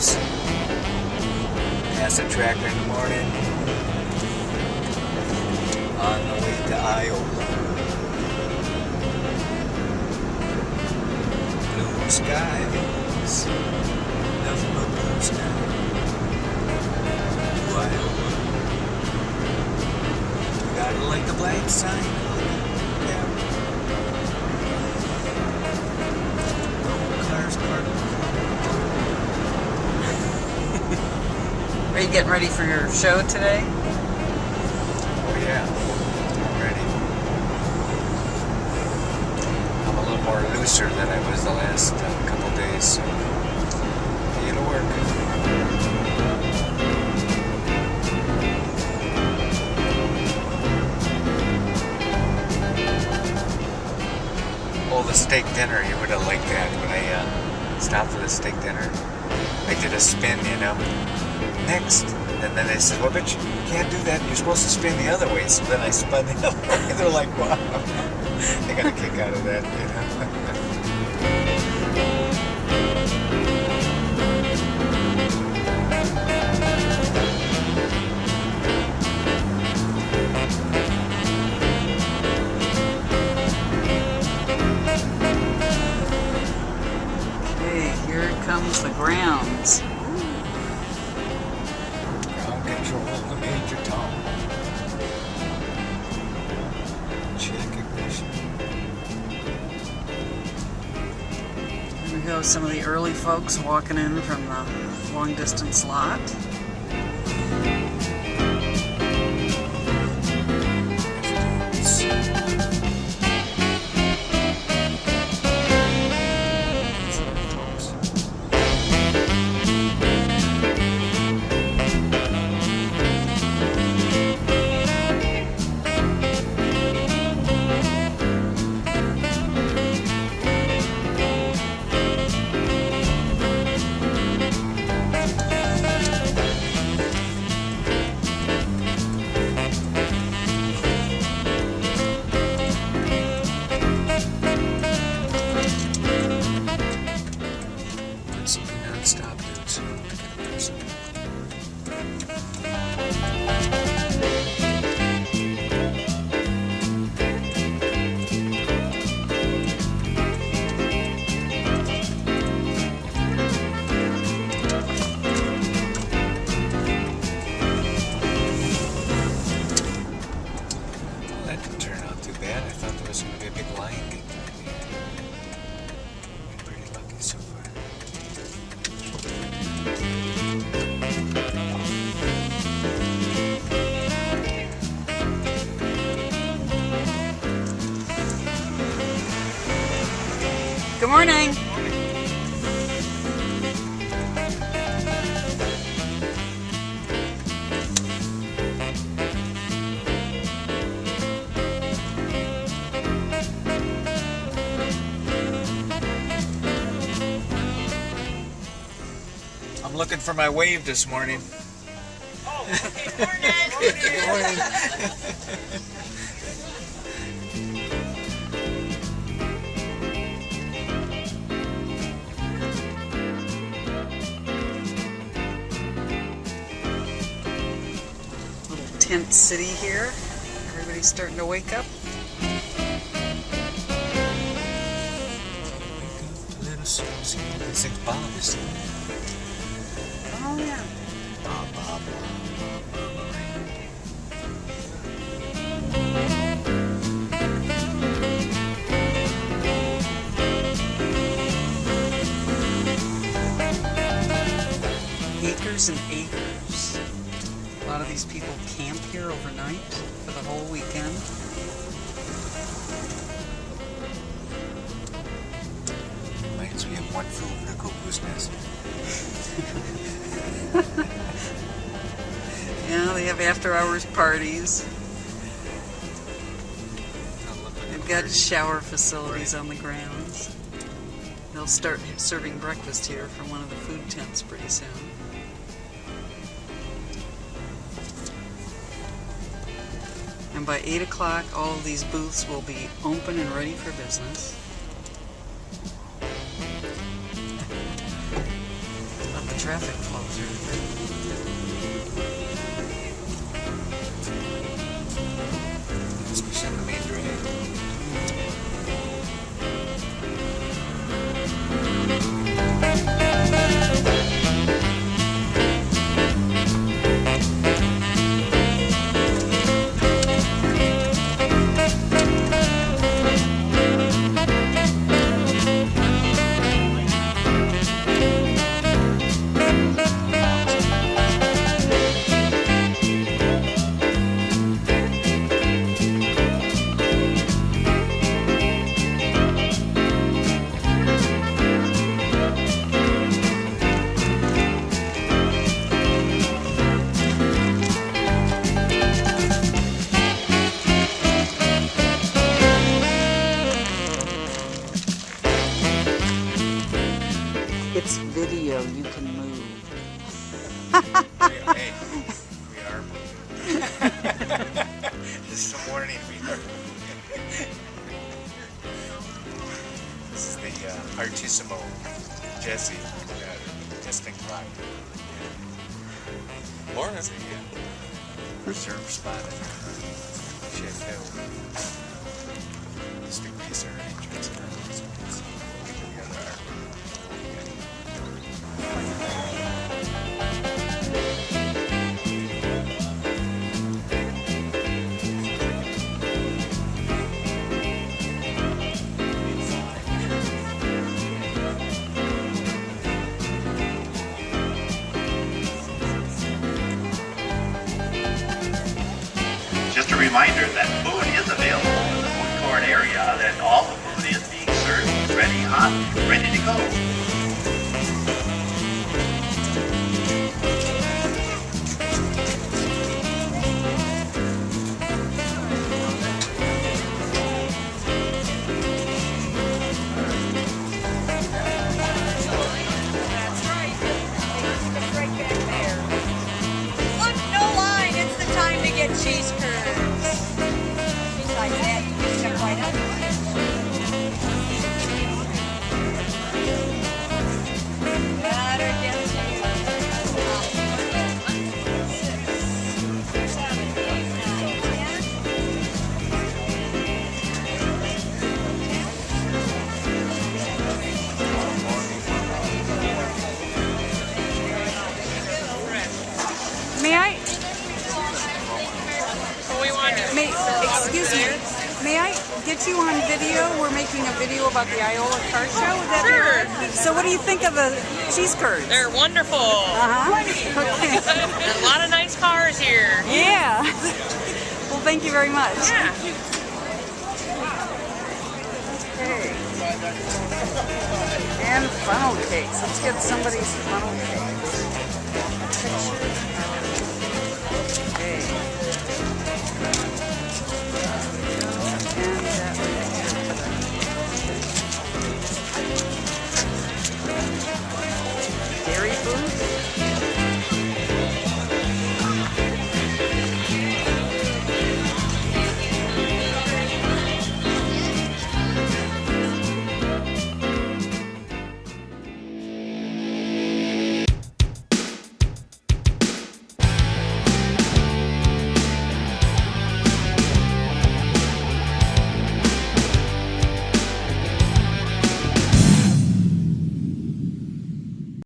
Blues. Pass the tracker in the morning. On the way to Iowa. Blue skies. Nothing but blue skies. To Iowa. You gotta like the black sign. Yeah. Cars parked. Are you getting ready for your show today? Oh yeah, I'm ready. I'm a little more looser than I was the last couple days, so it'll work. Oh, the steak dinner, you would have liked that when I stopped for the steak dinner. I did a spin, you know. Next. And then they said, well, but you can't do that. You're supposed to spin the other way. So then I spun the other way. They're like, wow. They got a kick out of that, you know. Okay, here comes the grounds. Control the Major Tom. Check ignition. Here we go, some of the early folks walking in from the long distance lot. Non-stop dudes. That didn't turn out too bad. I thought there was going to be a big line getting pretty lucky so far. Good morning. I'm looking for my wave this morning. Oh, good morning. Good morning. Little tent city here. Everybody's starting to wake up. Little Susie, the 6 bombs. Oh yeah. Acres and acres. A lot of these people camp here overnight for the whole weekend. Reminds me of One Flew Over the Cuckoo's Nest. Yeah, they have after-hours parties. They've got shower facilities on the grounds. They'll start serving breakfast here from one of the food tents pretty soon. And by 8 o'clock, all of these booths will be open and ready for business. traffic flow through here. Especially on the main drag. It's video, you can move. Hey, we are moving. This is a warning, we are moving. This is the Artissimo Jesse testing clock. Morning. It's a reserve spot at Ship Hill. Just in case there are any transfers. The other arm. Just a reminder that food is available in the food court area, that all the food is being served, ready, hot, ready to go. That's right. It's right back there. Look, no line. It's the time to get cheese curds. Besides that, you can step right up. Better get to 6, 7, 8, 9, 10. May I, We want to. excuse me, may I get you on video? We're making a video about the Iola Car Show. Would that be Sure. all right? So what do you think of the cheese curds? They're wonderful. Uh-huh. Okay. A lot of nice cars here. Yeah. Well, thank you very much. Yeah. Okay. And funnel cakes. Let's get somebody's funnel cakes. Okay. And that right here. Dairy food.